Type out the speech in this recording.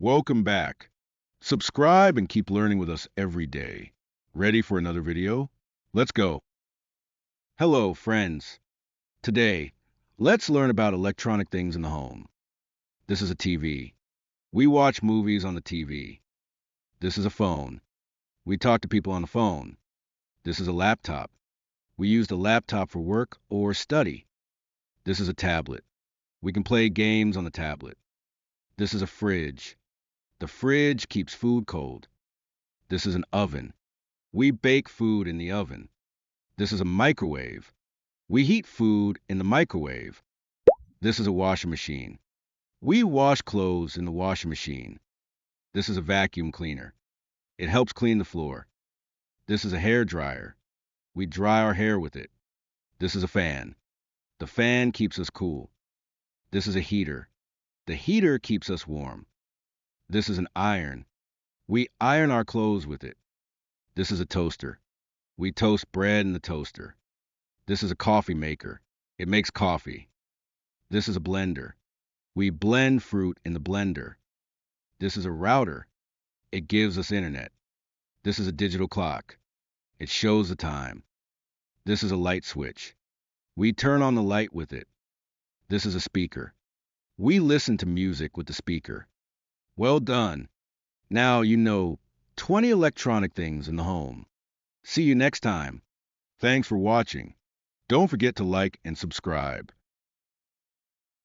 Welcome back. Subscribe and keep learning with us every day. Ready for another video? Let's go. Hello, friends. Today, let's learn about electronic things in the home. This is a TV. We watch movies on the TV. This is a phone. We talk to people on the phone. This is a laptop. We use the laptop for work or study. This is a tablet. We can play games on the tablet. This is a fridge. The fridge keeps food cold. This is an oven. We bake food in the oven. This is a microwave. We heat food in the microwave. This is a washing machine. We wash clothes in the washing machine. This is a vacuum cleaner. It helps clean the floor. This is a hair dryer. We dry our hair with it. This is a fan. The fan keeps us cool. This is a heater. The heater keeps us warm. This is an iron. We iron our clothes with it. This is a toaster. We toast bread in the toaster. This is a coffee maker. It makes coffee. This is a blender. We blend fruit in the blender. This is a router. It gives us internet. This is a digital clock. It shows the time. This is a light switch. We turn on the light with it. This is a speaker. We listen to music with the speaker. Well done. Now you know 20 electronic things in the home. See you next time. Thanks for watching. Don't forget to like and subscribe.